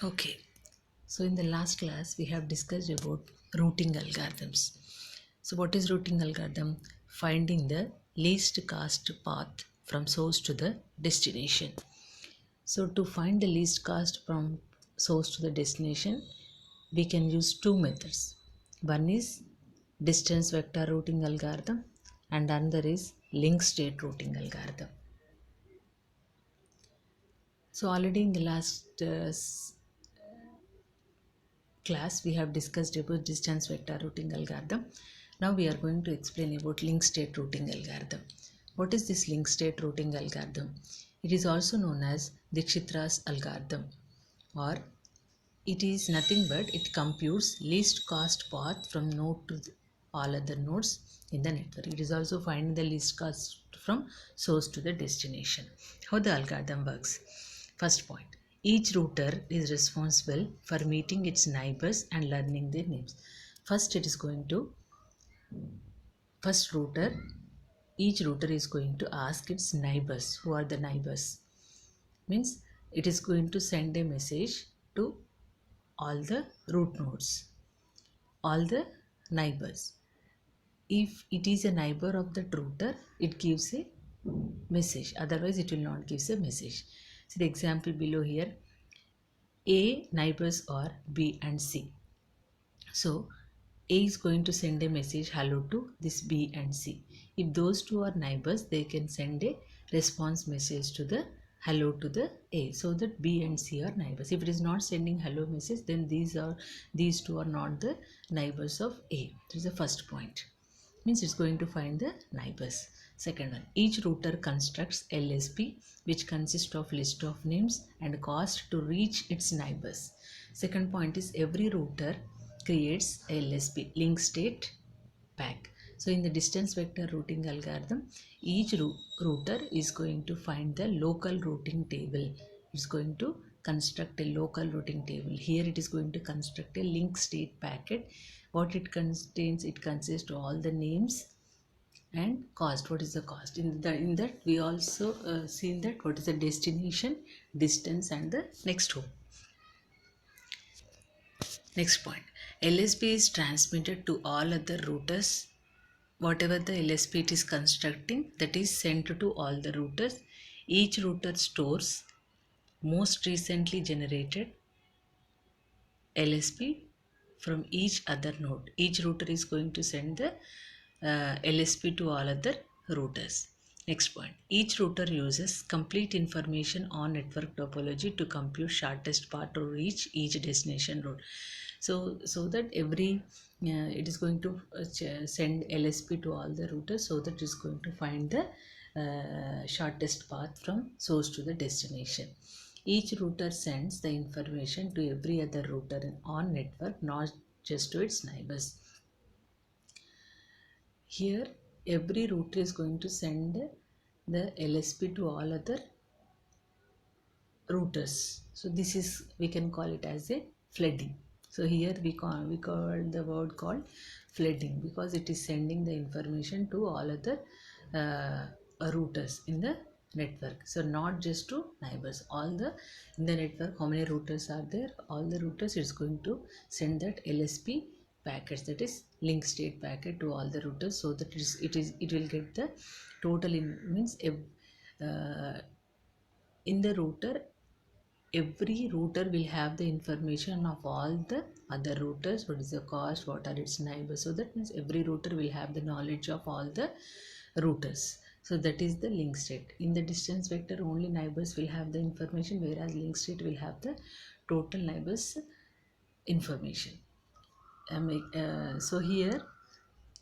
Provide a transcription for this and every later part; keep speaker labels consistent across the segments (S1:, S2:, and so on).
S1: Okay, so in the last class we have discussed about routing algorithms. So what is routing algorithm? Finding the least cost path from source to the destination. So to find the least cost from source to the destination, we can use two methods. One is distance vector routing algorithm and another is link state routing algorithm. So already in the last class we have discussed about distance vector routing algorithm. Now we are going to explain about link state routing algorithm. What is this link state routing algorithm? It is also known as Dikshitra's algorithm, or it is nothing but it computes least cost path from node to all other nodes in the network. It is also finding the least cost from source to the destination. How the algorithm works? First point, each router is responsible for meeting its neighbors and learning their names. First, it is going to first router. Each router is going to ask its neighbors. Who are the neighbors? Means it is going to send a message to all the root nodes, all the neighbors. If it is a neighbor of the router, it gives a message. Otherwise, it will not give a message. See the example below here. A neighbors are B and C. So A is going to send a message hello to this B and C. If those two are neighbors, they can send a response message to the hello to the A, so that B and C are neighbors. If it is not sending hello message, then these two are not the neighbors of A. That is the first point. Means it's going to find the neighbors. Second one, each router constructs LSP, which consists of list of names and cost to reach its neighbors. Second point is every router creates LSP, link state pack. So in the distance vector routing algorithm, each router is going to find the local routing table. It's going to construct a local routing table. Here it is going to construct a link state packet. What it contains, it consists of all the names and cost. What is the cost? In that we also seen that what is the destination, distance, and the next home. Next point, LSP is transmitted to all other routers. Whatever the LSP it is constructing, that is sent to all the routers. Each router stores most recently generated LSP from each other node. Each router is going to send the LSP to all other routers. Next point, each router uses complete information on network topology to compute shortest path to reach each destination node. So that every it is going to send LSP to all the routers, so that it is going to find the shortest path from source to the destination. Each router sends the information to every other router on network, not just to its neighbors. Here, every router is going to send the LSP to all other routers. So this is, we can call it as a flooding. So here we call the word called flooding, because it is sending the information to all other routers in the network. So not just to neighbors, all the in the network, how many routers are there, all the routers it's going to send that LSP packets, that is link state packet, to all the routers, so that it will get the total means in the router, every router will have the information of all the other routers, what is the cost, what are its neighbors. So that means every router will have the knowledge of all the routers. So that is the link state. In the distance vector, only neighbors will have the information, whereas link state will have the total neighbors information. So here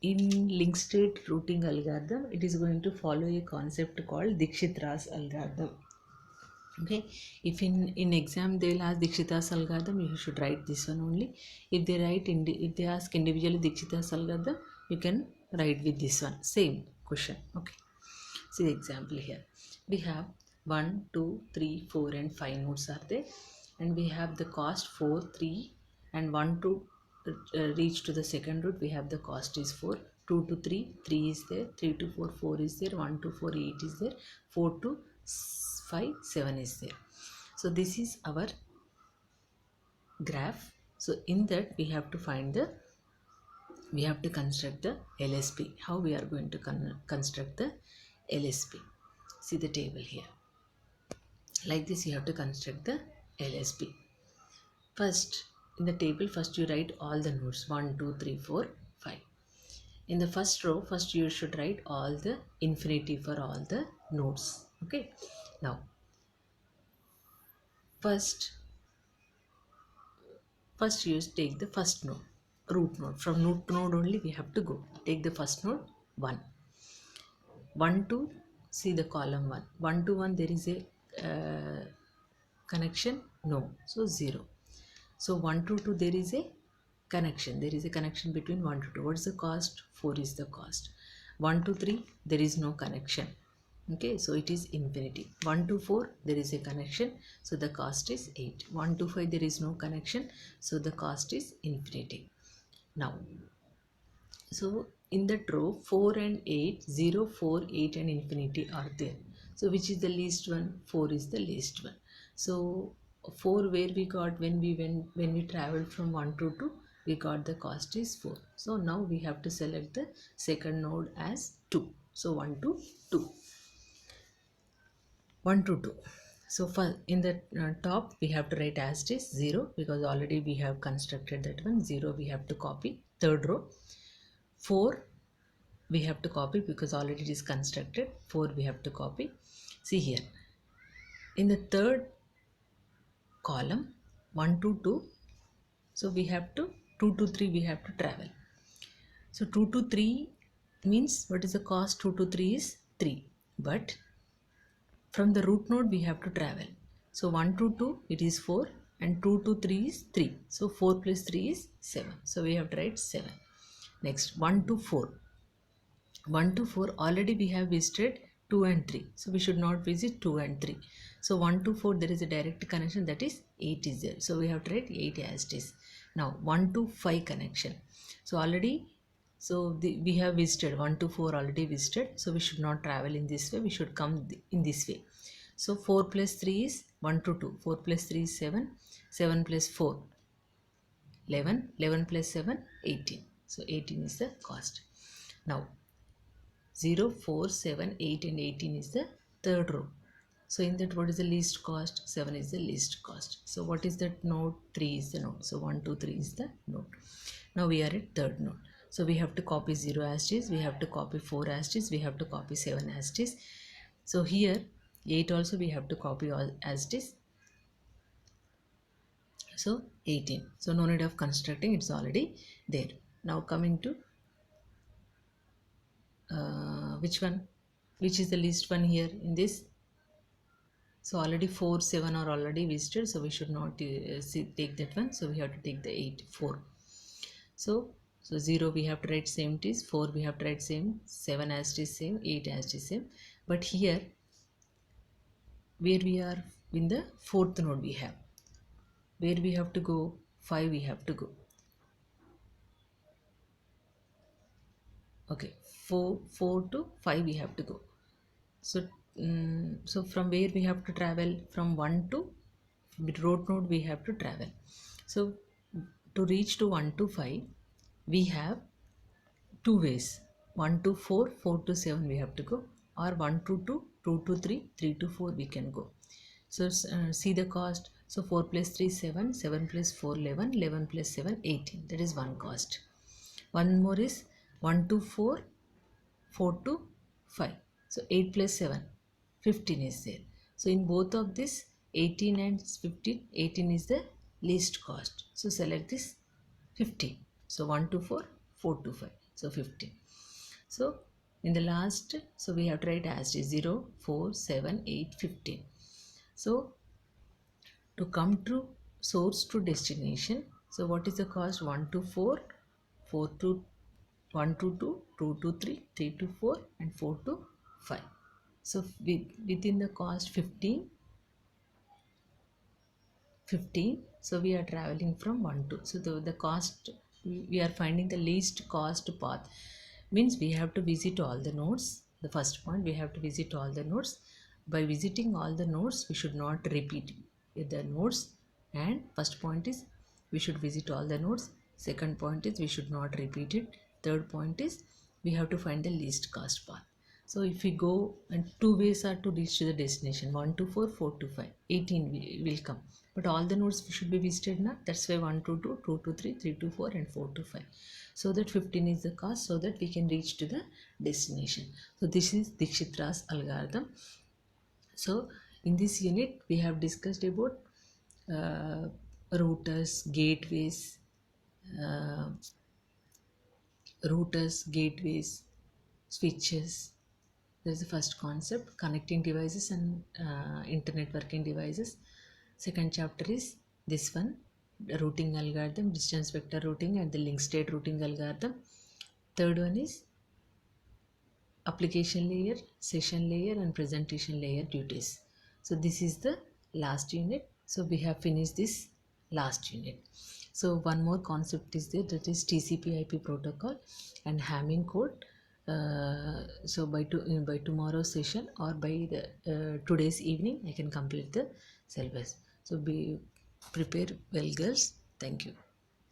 S1: in link state routing algorithm, it is going to follow a concept called Dikshitra's algorithm. Okay, if in exam they will ask Dikshita's algorithm, you should write this one only. If they if they ask individually Dikshita's algorithm, you can write with this one, same question. Okay, see the example here. We have 1 2 3 4 and 5 nodes are there, and we have the cost 4 3 and 1 to reach to the second root. We have the cost is 4, 2 to 3 3 is there, 3 to 4 4 is there, 1 to 4 8 is there, 4 to 5 7 is there. So this is our graph. So in that we have to construct the LSP. How we are going to construct the LSP? See the table here. Like this you have to construct the LSP. First, in the table, first you write all the nodes 1, 2, 3, 4, 5. In the first row, first you should write all the infinity for all the nodes. Okay. Now, first you take the first node, root node. From root node only we have to go. Take the first node 1. 1 to, see the column 1. 1 to 1 there is a connection? No. So 0. So 1 to 2 there is a connection. There is a connection between 1 to 2. What is the cost? 4 is the cost. 1 to 3 there is no connection. Okay, so it is infinity. 1 to 4 there is a connection, so the cost is 8. 1 to 5 there is no connection, so the cost is infinity. Now, so in that row 4 and 8, 0, 4, 8 and infinity are there. So which is the least one? 4 is the least one. So 4 where we got when we traveled from 1 to 2, we got the cost is 4. So now we have to select the second node as 2. So 1 to 2. 1 to 2. So for in the top we have to write as it is 0 because already we have constructed that one. 0 we have to copy. Third row 4 we have to copy because already it is constructed. 4 we have to copy. See here in the third column 1 to 2, so we have to 2 to 3 we have to travel. So 2 to 3 means what is the cost? 2 to 3 is 3, but from the root node we have to travel. So 1 to 2 it is 4 and 2 to 3 is 3. So 4 plus 3 is 7. So we have to write 7. Next 1 to 4. 1 to 4 already we have visited 2 and 3. So we should not visit 2 and 3. So 1 to 4 there is a direct connection, that is 8 is there. So we have to write 8 as it is. Now 1 to 5 connection. So already we have visited 1 to 4 already visited. So we should not travel in this way. We should come in this way. So 4 plus 3 is 1 to 2. 4 plus 3 is 7. 7 plus 4 11. 11 plus 7 18. So 18 is the cost. Now 0, 4, 7, 8 and 18 is the third row. So in that what is the least cost? 7 is the least cost. So what is that node? 3 is the node. So 1, 2, 3 is the node. Now we are at third node. So we have to copy 0 as it is. We have to copy 4 as it is. We have to copy 7 as it is. So here 8 also we have to copy all as it is. So 18. So no need of constructing. It's already there. Now coming to which one? Which is the least one here in this? So already 4, 7 are already visited. So we should not take that one. So we have to take the 8, 4. So 0 we have to write same it is. 4 we have to write same. 7 as it is same. 8 as it is same. But here where we are in the fourth node we have. Where we have to go? 5 we have to go. Okay, 4 to 5 we have to go. So so from where we have to travel? From 1 to root node we have to travel. So to reach to 1 to 5 we have two ways. 1 to 4, 4 to 7 we have to go, or 1 to 2, 2 to 3, 3 to 4 we can go. So see the cost. So 4 plus 3 7, 7 plus 4 11, 11 plus 7 18. That is one cost. One more is 1 to 4, 4 to 5. So 8 plus 7, 15 is there. So in both of this 18 and 15, 18 is the least cost. So select this 15. So 1 to 4, 4 to 5. So 15. So in the last, so we have to write as is 0, 4, 7, 8, 15. So to come to source to destination, so what is the cost? 1 to 4, 4 to 1 to 2, 2 to 3, 3 to 4 and 4 to 5. So within the cost 15, so we are traveling from 1 to, so the cost, we are finding the least cost path, means we have to visit all the nodes. The first point, we have to visit all the nodes. By visiting all the nodes we should not repeat the nodes. And first point is we should visit all the nodes. Second point is we should not repeat it. Third point is we have to find the least cost path. So if we go, and two ways are to reach to the destination, 1 to 4, 4 to 5, 18 will come. But all the nodes should be visited now. That's why 1 to 2, 2 to 3, 3 to 4 and 4 to 5. So that 15 is the cost, so that we can reach to the destination. So this is Dikshitra's algorithm. So in this unit we have discussed about uh, routers, gateways, uh, switches. That is the first concept, connecting devices and internet working devices. Second chapter is this one, the routing algorithm, distance vector routing and the link state routing algorithm. Third one is application layer, session layer and presentation layer duties. So this is the last unit. So we have finished this last unit. So one more concept is there, that is TCP IP protocol and Hamming code. So by tomorrow's session or by the today's evening I can complete the syllabus. So be prepare well, girls. Thank you.